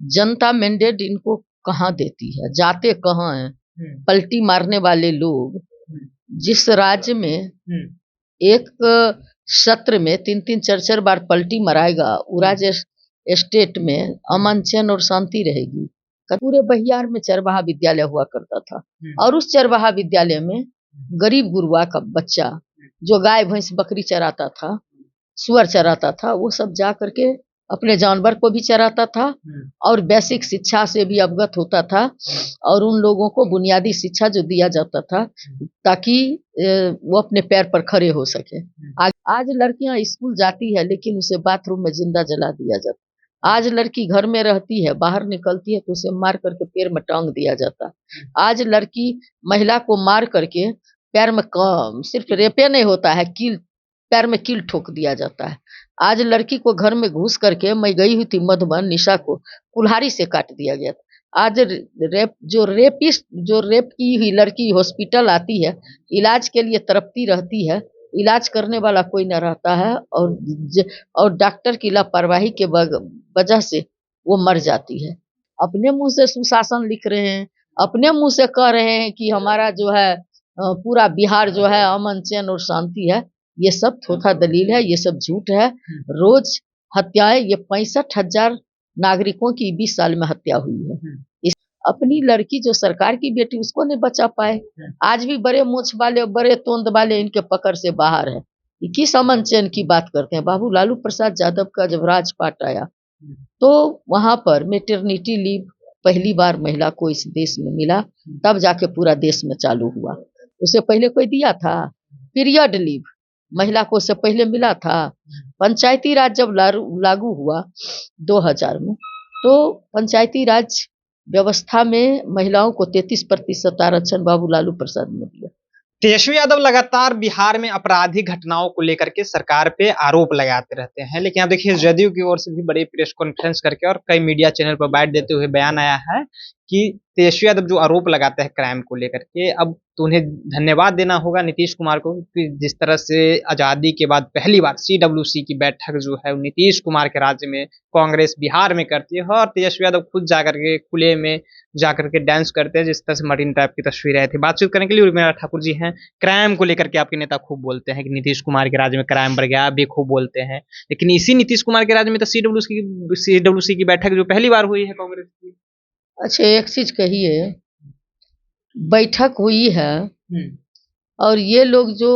जनता mandate इनको कहाँ देती है, जाते कहाँ हैं? पलटी मारने वाले लोग जिस राज्य में एक सत्र में 3-3 4-4 बार पलटी मराएगा, वो राज्य स्टेट में अमन चैन और शांति रहेगी। पूरे बहियार में चरवाहा विद्यालय हुआ करता था और उस चरवाहा विद्यालय में गरीब गुरुआ का बच्चा जो गाय भैंस बकरी चराता था, सुअर चराता था, वो सब जा करके अपने जानवर को भी चराता था और बेसिक शिक्षा से भी अवगत होता था और उन लोगों को बुनियादी शिक्षा जो दिया जाता था ताकि वो अपने पैर पर खड़े हो सके। आज लड़कियां स्कूल जाती है लेकिन उसे बाथरूम में जिंदा जला दिया जाता। आज लड़की घर में रहती है, बाहर निकलती है तो उसे मार करके पैर में टांग दिया जाता। आज लड़की महिला को मार करके पैर में सिर्फ रेपे नहीं होता है, कील पैर में कील ठोक दिया जाता है। आज लड़की को घर में घुस करके, मैं गई हुई थी मधुबन, निशा को कुल्हाड़ी से काट दिया गया था। आज जो रेप की हुई लड़की हॉस्पिटल आती है, इलाज के लिए तड़पती रहती है, इलाज करने वाला कोई न रहता है और डॉक्टर की लापरवाही के वजह से वो मर जाती है। अपने मुंह से सुशासन लिख रहे हैं, अपने मुंह से कह रहे हैं कि हमारा जो है पूरा बिहार जो है अमन चैन और शांति है। ये सब थोथा दलील है, ये सब झूठ है। रोज हत्याएं, ये 65,000 नागरिकों की 20 साल में हत्या हुई है। अपनी लड़की जो सरकार की बेटी, उसको नहीं बचा पाए। आज भी बड़े मूछ वाले, बड़े तोंद वाले इनके पकड़ से बाहर है। किस अमन चैन की बात करते हैं? बाबू लालू प्रसाद यादव का जब राजपाट आया तो वहां पर मैटरनिटी लीव पहली बार महिला को इस देश में मिला, तब जाके पूरा देश में चालू हुआ। उससे पहले कोई दिया था? पीरियड लीव महिला को उससे पहले मिला था। पंचायती राज जब लागू हुआ 2000 में, तो पंचायती राज व्यवस्था में महिलाओं को 33% आरक्षण बाबू लालू प्रसाद ने दिया। तेजस्वी यादव लगातार बिहार में आपराधिक घटनाओं को लेकर के सरकार पे आरोप लगाते रहते हैं, लेकिन आप देखिए जदयू की ओर से भी बड़ी प्रेस कॉन्फ्रेंस करके और कई मीडिया चैनल पर बाइट देते हुए बयान आया है कि तेजस्वी यादव जो आरोप लगाते हैं क्राइम को लेकर के, अब तो उन्हें धन्यवाद देना होगा नीतीश कुमार को कि जिस तरह से आज़ादी के बाद पहली बार CWC की बैठक जो है नीतीश कुमार के राज्य में कांग्रेस बिहार में करती है और तेजस्वी यादव खुद जाकर के खुले में जाकर के डांस करते हैं, जिस तरह से मरीन टाइप की तस्वीरें आई थी। बातचीत करने के लिए उर्मिला ठाकुर जी हैं। क्राइम को लेकर के आपके नेता खूब बोलते हैं कि नीतीश कुमार के राज्य में क्राइम बढ़ गया, आप भी खूब बोलते हैं, लेकिन इसी नीतीश कुमार के राज्य में तो CWC की बैठक जो पहली बार हुई है कांग्रेस की। अच्छा, एक चीज कहिए, बैठक हुई है और ये लोग जो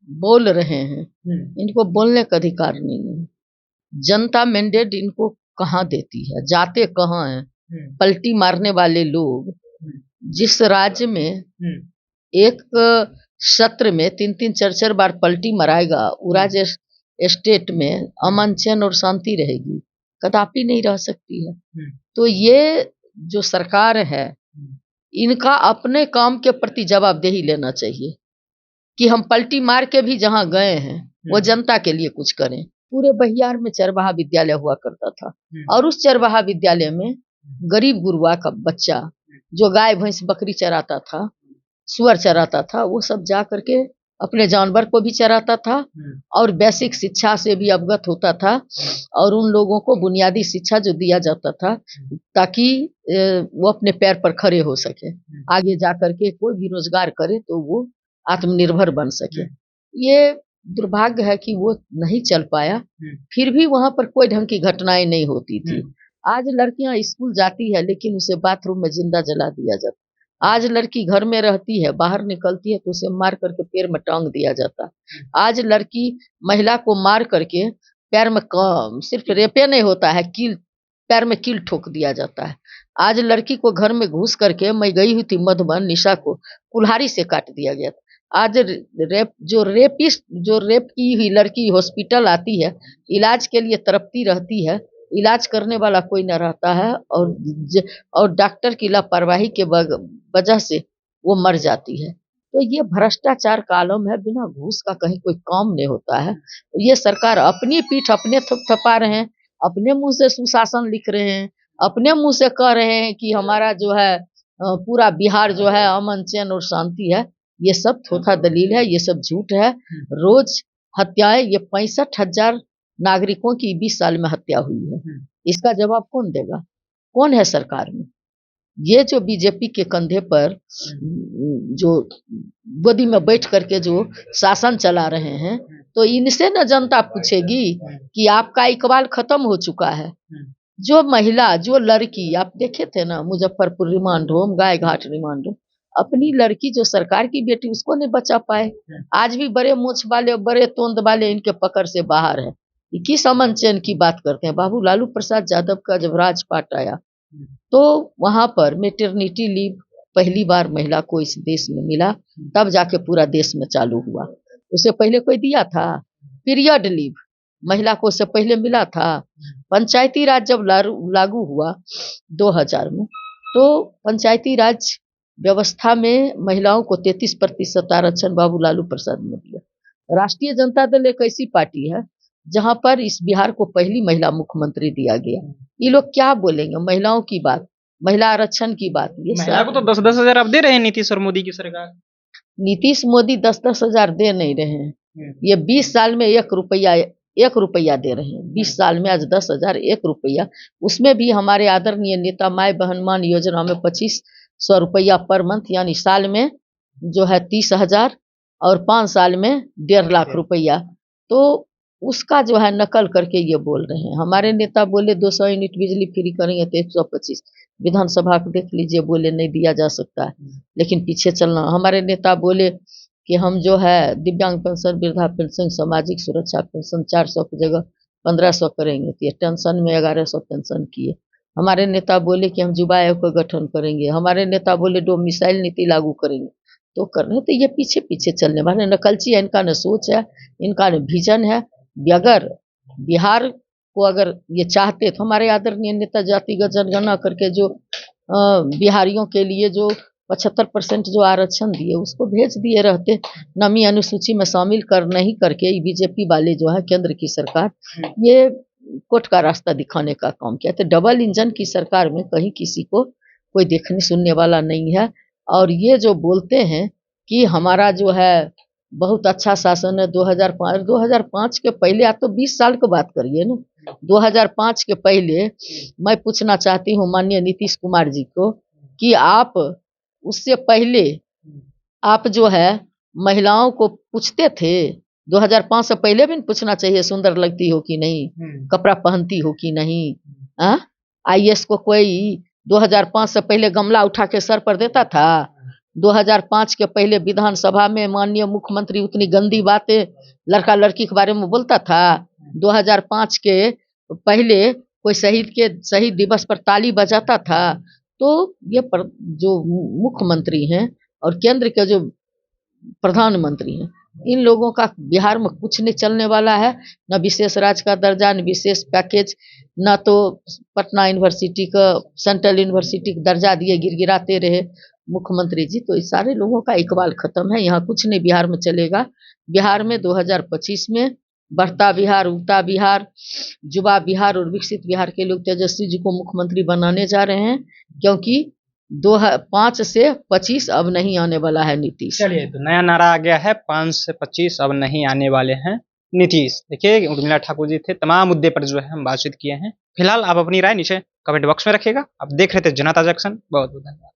बोल रहे हैं इनको बोलने का अधिकार नहीं है। जनता मैंडेट इनको कहाँ देती है, जाते कहाँ हैं? पलटी मारने वाले लोग जिस राज्य में एक सत्र में 3-3 4-4 बार पलटी मराएगा, वो राज्य स्टेट में अमन चैन और शांति रहेगी, कदापि नहीं रह सकती है। तो ये जो सरकार है, इनका अपने काम के प्रति जवाबदेही लेना चाहिए कि हम पलटी मार के भी जहां गए हैं वो जनता के लिए कुछ करें। पूरे बहियार में चरवाहा विद्यालय हुआ करता था और उस चरवाहा विद्यालय में गरीब गुरुआ का बच्चा जो गाय भैंस बकरी चराता था, सुअर चराता था, वो सब जा करके अपने जानवर को भी चराता था और बेसिक शिक्षा से भी अवगत होता था और उन लोगों को बुनियादी शिक्षा जो दिया जाता था ताकि वो अपने पैर पर खड़े हो सके, आगे जा करके कोई भी रोजगार करे तो वो आत्मनिर्भर बन सके। ये दुर्भाग्य है कि वो नहीं चल पाया, फिर भी वहां पर कोई ढंग की घटनाएं नहीं होती थी। आज लड़कियां स्कूल जाती है लेकिन उसे बाथरूम में जिंदा जला दिया जाता। आज लड़की घर में रहती है, बाहर निकलती है तो उसे मार करके पैर में टांग दिया जाता। आज लड़की महिला को मार करके पैर में सिर्फ रेपे नहीं होता है, कील पैर में कील ठोक दिया जाता है। आज लड़की को घर में घुस करके, मैं गई हुई थी मधुबन, निशा को कुल्हाड़ी से काट दिया गया था। आज जो रेप की हुई लड़की हॉस्पिटल आती है, इलाज के लिए तड़पती रहती है, इलाज करने वाला कोई न रहता है और डॉक्टर की लापरवाही के वजह से वो मर जाती है। तो ये भ्रष्टाचार का आलम है, बिना घूस का कहीं कोई काम नहीं होता है। ये सरकार अपनी पीठ अपने थपथपा रहे हैं, अपने मुंह से सुशासन लिख रहे हैं, अपने मुंह से कह रहे हैं कि हमारा जो है पूरा बिहार जो है अमन चैन और शांति है। ये सब थोथा दलील है, ये सब झूठ है। रोज हत्याएं, ये 65,000 नागरिकों की 20 साल में हत्या हुई है। इसका जवाब कौन देगा? कौन है सरकार में? ये जो बीजेपी के कंधे पर जो गोदी में बैठ करके जो शासन चला रहे हैं, तो इनसे न जनता पूछेगी कि आपका इकबाल खत्म हो चुका है। जो महिला, जो लड़की, आप देखे थे ना मुजफ्फरपुर रिमांड होम, गाय घाट रिमांड होम, अपनी लड़की जो सरकार की बेटी, उसको नहीं बचा पाए। आज भी बड़े मूछ वाले, बड़े तोंद वाले इनके पकड़ से बाहर है। ये किस अमन चैन की बात करते हैं? बाबू लालू प्रसाद यादव का जब राजपाट आया तो वहां पर मेटर्निटी लीव पहली बार महिला को इस देश में मिला, तब जाके पूरा देश में चालू हुआ। उससे पहले कोई दिया था? पीरियड लीव महिला को उससे पहले मिला था। पंचायती राज जब लागू हुआ 2000 में, तो पंचायती राज व्यवस्था में महिलाओं को 33% आरक्षण बाबू लालू प्रसाद ने दिया। राष्ट्रीय जनता दल एक ऐसी पार्टी है जहां पर इस बिहार को पहली महिला मुख्यमंत्री दिया गया। ये लोग क्या बोलेंगे महिलाओं की बात, महिला आरक्षण की बात? ये महिला को तो 10-10 हजार अब दे रहे हैं नीतीश और मोदी की सरकार। नीतीश मोदी 10-10 हजार दे नहीं रहे हैं। ये 20 साल में 1 रुपया दे रहे हैं। 20 साल में आज 10,000 1 रुपया, उसमें भी हमारे आदरणीय नेता माय बहन मान योजना में 2500 रुपया पर मंथ, यानी साल में जो है 30,000 और 5 साल में 1.5 लाख रुपया। तो उसका जो है नकल करके ये बोल रहे हैं। हमारे नेता बोले 200 यूनिट बिजली फ्री करेंगे तो 125, विधानसभा को देख लीजिए, बोले नहीं दिया जा सकता है। लेकिन पीछे चलना, हमारे नेता बोले कि हम जो है दिव्यांग पेंशन, वृद्धा पेंशन, सामाजिक सुरक्षा पेंशन 400 की जगह 1500 करेंगे, तो ये टेंशन में 1100 पेंशन किए। हमारे नेता बोले कि हम युवा आयोग का गठन करेंगे। हमारे नेता बोले डोमिसाइल नीति लागू करेंगे। तो कर रहे, तो ये पीछे पीछे चलने वाले नकलची है। इनका न सोच है, इनका न विजन है। अगर बिहार को अगर ये चाहते तो हमारे आदरणीय नेता जातिगत जनगणना करके जो बिहारियों के लिए जो 75% जो आरक्षण दिए उसको भेज दिए रहते। नमी अनुसूची में शामिल कर नहीं करके बीजेपी वाले जो है केंद्र की सरकार, ये कोर्ट का रास्ता दिखाने का काम किया। तो डबल इंजन की सरकार में कहीं किसी को कोई देखने सुनने वाला नहीं है। और ये जो बोलते हैं कि हमारा जो है बहुत अच्छा शासन है, 2005 के पहले, आप तो 20 साल की बात करिए ना। 2005 के पहले मैं पूछना चाहती हूँ माननीय नीतीश कुमार जी को कि आप उससे पहले आप जो है महिलाओं को पूछते थे? 2005 से पहले भी पूछना चाहिए सुंदर लगती हो कि नहीं, कपड़ा पहनती हो कि नहीं। IAS को कोई 2005 से पहले गमला उठा के सर पर देता था? 2005 के पहले विधानसभा में माननीय मुख्यमंत्री उतनी गंदी बातें लड़का लड़की के बारे में बोलता था? 2005 के पहले कोई शहीद दिवस पर ताली बजाता था? तो ये जो मुख्यमंत्री हैं और केंद्र के जो प्रधानमंत्री हैं, इन लोगों का बिहार में कुछ नहीं चलने वाला है। न विशेष राज्य का दर्जा, न विशेष पैकेज, न तो पटना यूनिवर्सिटी का, सेंट्रल यूनिवर्सिटी का दर्जा दिए गिरगिराते रहे मुख्यमंत्री जी। तो इस सारे लोगों का इकबाल खत्म है। यहाँ कुछ नहीं बिहार में चलेगा। बिहार में 2025 में बढ़ता बिहार, उगता बिहार, युवा बिहार और विकसित बिहार के लोग तेजस्वी जी को मुख्यमंत्री बनाने जा रहे हैं, क्योंकि 5 से 25 अब नहीं आने वाला है नीतीश। चलिए, तो नया नारा आ गया है, 5 से 25 अब नहीं आने वाले हैं नीतीश। देखिए, उर्मिला ठाकुर जी थे, तमाम मुद्दे पर जो है हम बातचीत किए हैं। फिलहाल आप अपनी राय नीचे कमेंट बॉक्स में रखिएगा। आप देख रहे थे जनता जंक्शन। बहुत बहुत धन्यवाद।